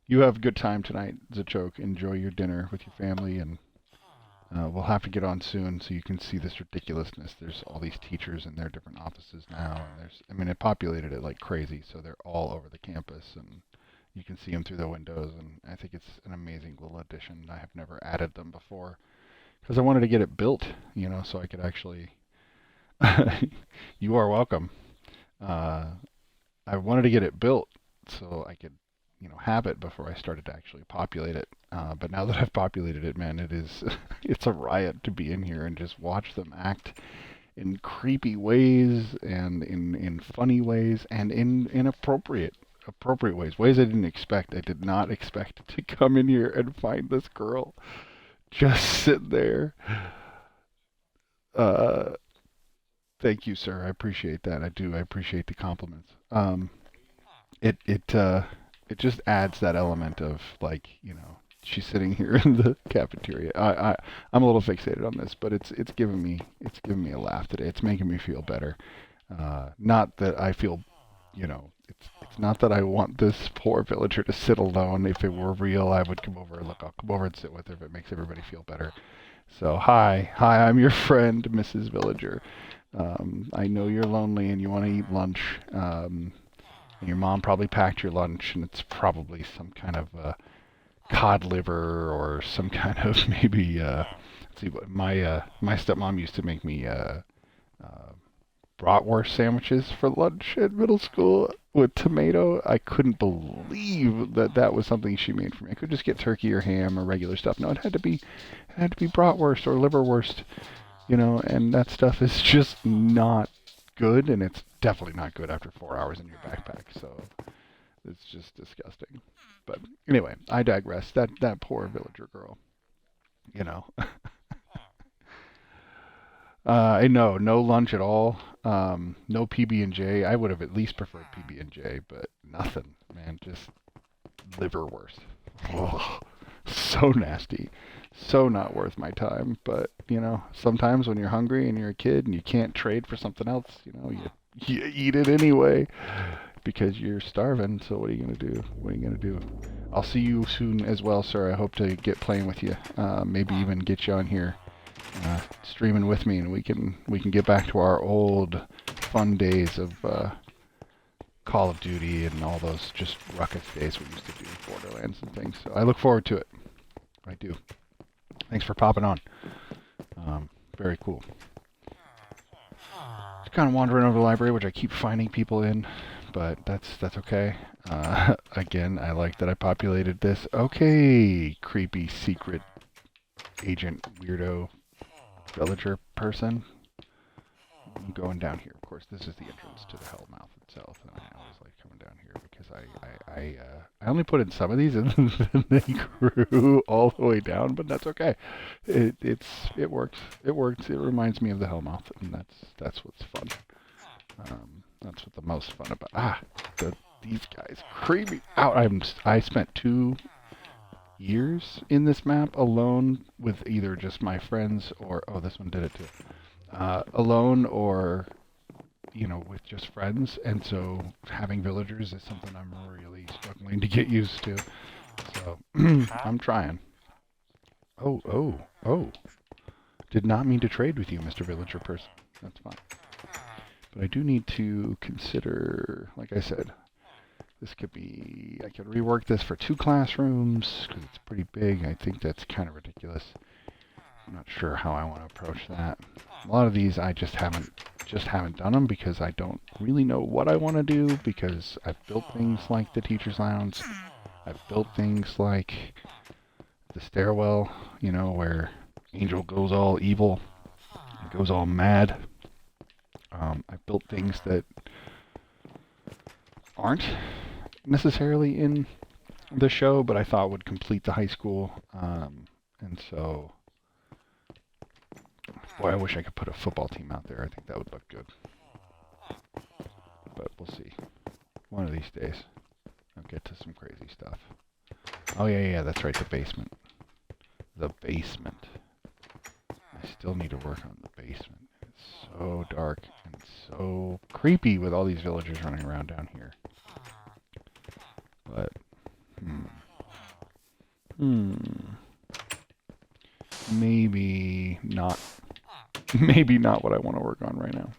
you have a good time tonight, Zachoke. Enjoy your dinner with your family, and we'll have to get on soon so you can see this ridiculousness. There's all these teachers in their different offices now. And it populated it like crazy, so they're all over the campus, and you can see them through the windows, and I think it's an amazing little addition. I have never added them before because I wanted to get it built, so I could actually... You are welcome. I wanted to get it built so I could, have it before I started to actually populate it. But now that I've populated it, man, it's a riot to be in here and just watch them act in creepy ways and in funny ways and in inappropriate ways I didn't expect. I did not expect to come in here and find this girl just sitting there. Thank you, sir. I appreciate that. I do. I appreciate the compliments. It just adds that element of, like, she's sitting here in the cafeteria. I'm a little fixated on this, but it's giving me a laugh today. It's making me feel better. Not that I feel, it's not that I want this poor villager to sit alone. If it were real, I would come over. Look, I'll come over and sit with her if it makes everybody feel better. So, hi, I'm your friend, Mrs. Villager. I know you're lonely and you want to eat lunch. And your mom probably packed your lunch, and it's probably some kind of cod liver or some kind of maybe. Let's see, what my stepmom used to make me bratwurst sandwiches for lunch at middle school. with tomato. I couldn't believe that that was something she made for me. I could just get turkey or ham or regular stuff. No, it had to be bratwurst or liverwurst, and that stuff is just not good, and it's definitely not good after 4 hours in your backpack. So it's just disgusting. But anyway, I digress. That poor villager girl, you know. I know, no lunch at all. No PB&J. I would have at least preferred PB&J, but nothing, man. Just liverwurst. Oh, so nasty. So not worth my time. But, sometimes when you're hungry and you're a kid and you can't trade for something else, you eat it anyway because you're starving. So what are you going to do? What are you going to do? I'll see you soon as well, sir. I hope to get playing with you. Maybe even get you on here streaming with me, and we can get back to our old fun days of Call of Duty and all those just ruckus days we used to do, Borderlands and things. So I look forward to it. I do. Thanks for popping on. Very cool. Just kind of wandering over the library, which I keep finding people in, but that's okay. Again, I like that I populated this. Okay, creepy secret agent weirdo villager person. I'm going down here. Of course, this is the entrance to the Hellmouth itself, and I always like coming down here because I only put in some of these, and then they grew all the way down. But that's okay. It works. It works. It reminds me of the Hellmouth, and that's what's fun. That's what the most fun about. These guys creep me out. I spent 2 years in this map alone with either just my friends or this one did it too. Alone or with just friends, and so having villagers is something I'm really struggling to get used to. So I'm trying. Oh. Did not mean to trade with you, Mr. Villager person. That's fine. But I do need to consider, like I said, I could rework this for 2 classrooms because it's pretty big. I think that's kind of ridiculous. I'm not sure how I want to approach that. A lot of these I just haven't done them because I don't really know what I want to do, because I've built things like the teacher's lounge. I've built things like the stairwell, where Angel goes all evil and goes all mad. I've built things that aren't necessarily in the show, but I thought would complete the high school. And so, boy, I wish I could put a football team out there. I think that would look good. But we'll see. One of these days, I'll get to some crazy stuff. Oh, yeah, that's right, the basement. The basement. I still need to work on the basement. It's so dark and so creepy with all these villagers running around down here. But, maybe not what I want to work on right now.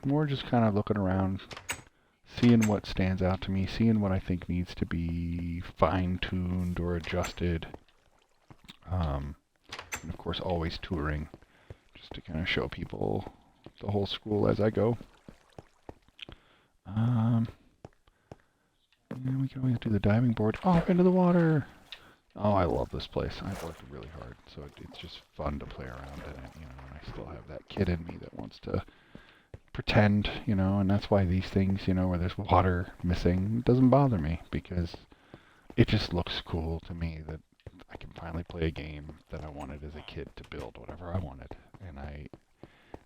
More just kind of looking around, seeing what stands out to me, seeing what I think needs to be fine-tuned or adjusted. And of course, always touring, just to kind of show people the whole school as I go. We can always do the diving board off into the water. Oh, I love this place. I've worked really hard, so it's just fun to play around in it, and I still have that kid in me that wants to pretend, and that's why these things, where there's water missing, doesn't bother me, because it just looks cool to me that I can finally play a game that I wanted as a kid to build whatever I wanted. And I've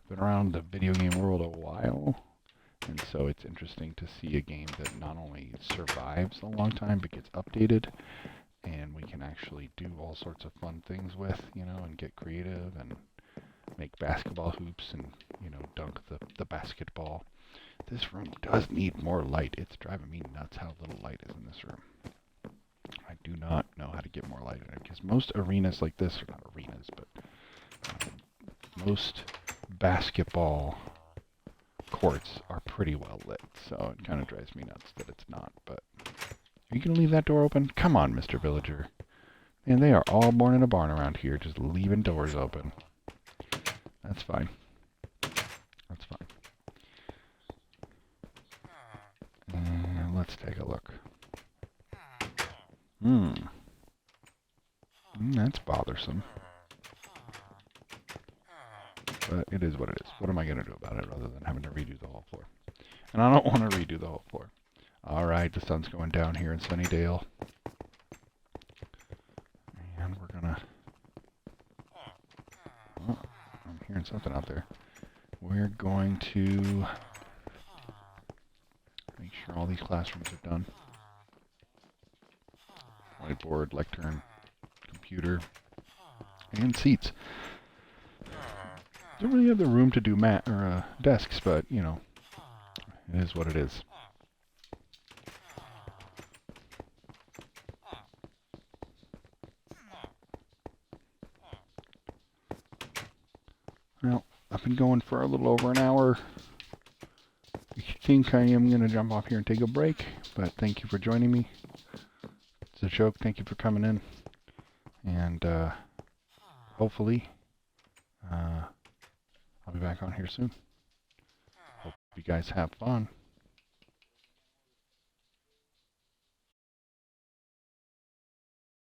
been around the video game world a while, and so it's interesting to see a game that not only survives a long time, but gets updated, and we can actually do all sorts of fun things with, and get creative and make basketball hoops and, dunk the basketball. This room does need more light. It's driving me nuts how little light is in this room. I do not know how to get more light in it, because most arenas like this, or not arenas, but most basketball courts are pretty well lit, so it kind of drives me nuts that it's not. But are you going to leave that door open? Come on, Mr. Villager. And they are all born in a barn around here, just leaving doors open. That's fine. That's fine. let's take a look. That's bothersome. But it is what it is. What am I going to do about it other than having to redo the whole floor? And I don't want to redo the whole floor. Alright, the sun's going down here in Sunnydale. And we're going to... Oh, I'm hearing something out there. We're going to make sure all these classrooms are done. Whiteboard, lectern, computer, and seats. Don't really have the room to do desks, but, you know, it is what it is. Well, I've been going for a little over an hour. I think I am going to jump off here and take a break, but thank you for joining me. It's a joke. Thank you for coming in. And hopefully I'll be back on here soon. Hope you guys have fun.